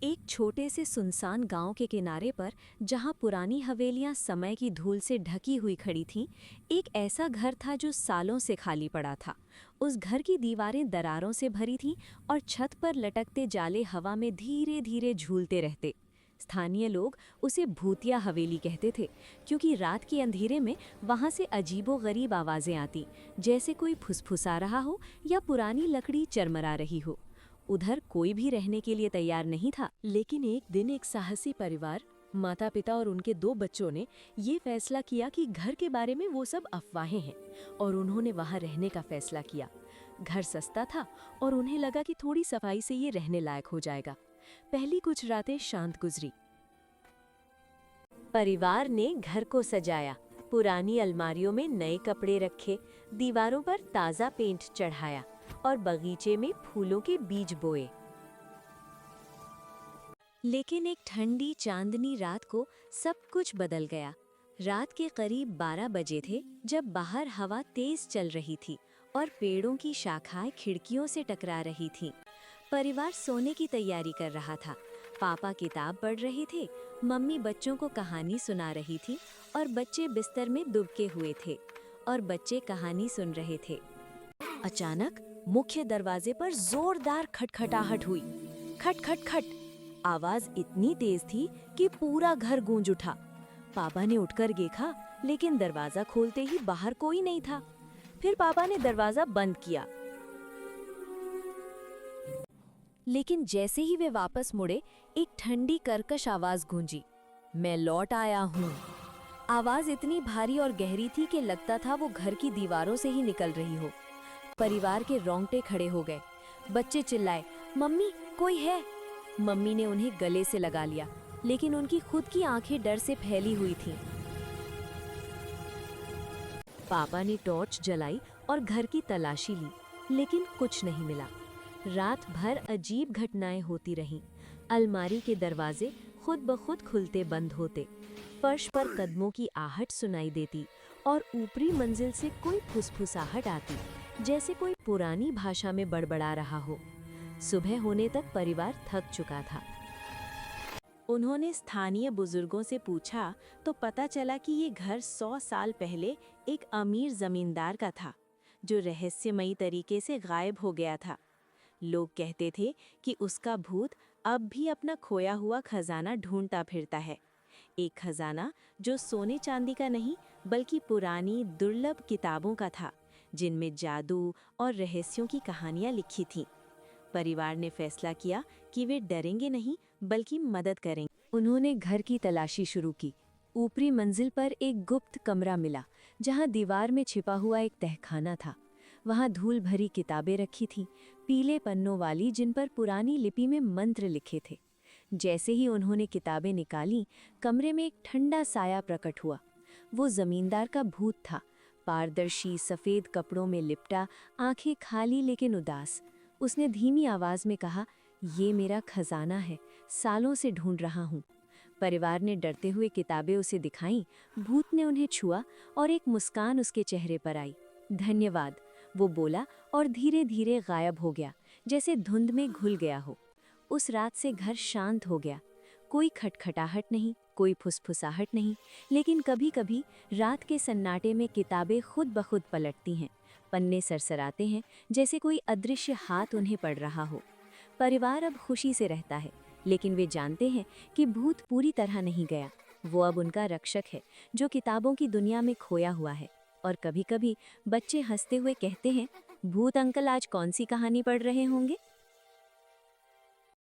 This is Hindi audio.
एक छोटे से सुनसान गांव के किनारे पर, जहां पुरानी हवेलियां समय की धूल से ढकी हुई खड़ी थीं, एक ऐसा घर था जो सालों से खाली पड़ा था। उस घर की दीवारें दरारों से भरी थीं और छत पर लटकते जाले हवा में धीरे धीरे झूलते रहते। स्थानीय लोग उसे भूतिया हवेली कहते थे, क्योंकि रात के अंधेरे में वहां से अजीबोगरीब आवाज़ें आती, जैसे कोई फुसफुसा रहा हो या पुरानी लकड़ी चरमरा रही हो। उधर कोई भी रहने के लिए तैयार नहीं था। लेकिन एक दिन एक साहसी परिवार, माता पिता और उनके 2 बच्चों ने ये फैसला किया कि घर के बारे में वो सब अफवाहें हैं, और उन्होंने वहां रहने का फैसला किया। घर सस्ता था और उन्हें लगा कि थोड़ी सफाई से ये रहने लायक हो जाएगा। पहली कुछ रातें शांत गुजरी। परिवार ने घर को सजाया, पुरानी अलमारियों में नए कपड़े रखे, दीवारों पर ताज़ा पेंट चढ़ाया और बगीचे में फूलों के बीज बोए। लेकिन एक ठंडी चांदनी रात को सब कुछ बदल गया। रात के करीब 12 बजे थे, जब बाहर हवा तेज चल रही थी और पेड़ों की शाखाएं खिड़कियों से टकरा रही थीं। परिवार सोने की तैयारी कर रहा था। पापा किताब पढ़ रहे थे, मम्मी बच्चों को कहानी सुना रही थी और बच्चे बिस्तर में दुबके हुए थे और बच्चे कहानी सुन रहे थे। अचानक मुख्य दरवाजे पर जोरदार खटखटाहट हुई। खट खट खट। आवाज इतनी तेज थी कि पूरा घर गूंज उठा। पापा ने उठकर देखा, लेकिन दरवाजा खोलते ही बाहर कोई नहीं था। फिर पापा ने दरवाजा बंद किया। लेकिन जैसे ही वे वापस मुड़े, एक ठंडी कर्कश आवाज गूंजी, मैं लौट आया हूँ। आवाज इतनी भारी और गहरी थी कि लगता था वो घर की दीवारों से ही निकल रही हो। परिवार के रोंगटे खड़े हो गए। बच्चे चिल्लाए, मम्मी कोई है। मम्मी ने उन्हें गले से लगा लिया, लेकिन उनकी खुद की आंखें डर से फैली हुई थीं। पापा ने टॉर्च जलाई और घर की तलाशी ली, लेकिन कुछ नहीं मिला। रात भर अजीब घटनाएं होती रहीं। अलमारी के दरवाजे खुद ब खुद खुलते बंद होते, फर्श पर कदमों की आहट सुनाई देती और ऊपरी मंजिल से कोई फुसफुसाहट आती, जैसे कोई पुरानी भाषा में बड़बड़ा रहा हो। सुबह होने तक परिवार थक चुका था। उन्होंने स्थानीय बुजुर्गों से पूछा तो पता चला कि ये घर 100 साल पहले एक अमीर जमींदार का था, जो रहस्यमयी तरीके से गायब हो गया था। लोग कहते थे कि उसका भूत अब भी अपना खोया हुआ खजाना ढूंढता फिरता है। एक खजाना जो सोने चांदी का नहीं, बल्कि पुरानी दुर्लभ किताबों का था, जिनमें जादू और रहस्यों की कहानियां लिखी थीं। परिवार ने फैसला किया कि वे डरेंगे नहीं, बल्कि मदद करेंगे। उन्होंने घर की तलाशी शुरू की। ऊपरी मंजिल पर एक गुप्त कमरा मिला, जहां दीवार में छिपा हुआ एक तहखाना था। वहां धूल भरी किताबें रखी थीं, पीले पन्नों वाली, जिन पर पुरानी लिपि में मंत्र लिखे थे। जैसे ही उन्होंने किताबें निकालीं, कमरे में एक ठंडा साया प्रकट हुआ। वो जमींदार का भूत था, पारदर्शी सफ़ेद कपड़ों में लिपटा, आंखें खाली लेकिन उदास। उसने धीमी आवाज में कहा, ये मेरा खजाना है, सालों से ढूंढ रहा हूँ। परिवार ने डरते हुए किताबें उसे दिखाईं। भूत ने उन्हें छुआ और एक मुस्कान उसके चेहरे पर आई। धन्यवाद, वो बोला और धीरे धीरे गायब हो गया, जैसे धुंध में घुल गया हो। उस रात से घर शांत हो गया। कोई खटखटाहट नहीं, कोई फुसफुसाहट नहीं, लेकिन कभी कभी रात के सन्नाटे में किताबें खुद ब खुद पलटती हैं, पन्ने सरसराते हैं, जैसे कोई अदृश्य हाथ उन्हें पढ़ रहा हो। परिवार अब खुशी से रहता है, लेकिन वे जानते हैं कि भूत पूरी तरह नहीं गया। वो अब उनका रक्षक है, जो किताबों की दुनिया में खोया हुआ है। और कभी कभी बच्चे हंसते हुए कहते हैं, भूत अंकल आज कौन सी कहानी पढ़ रहे होंगे।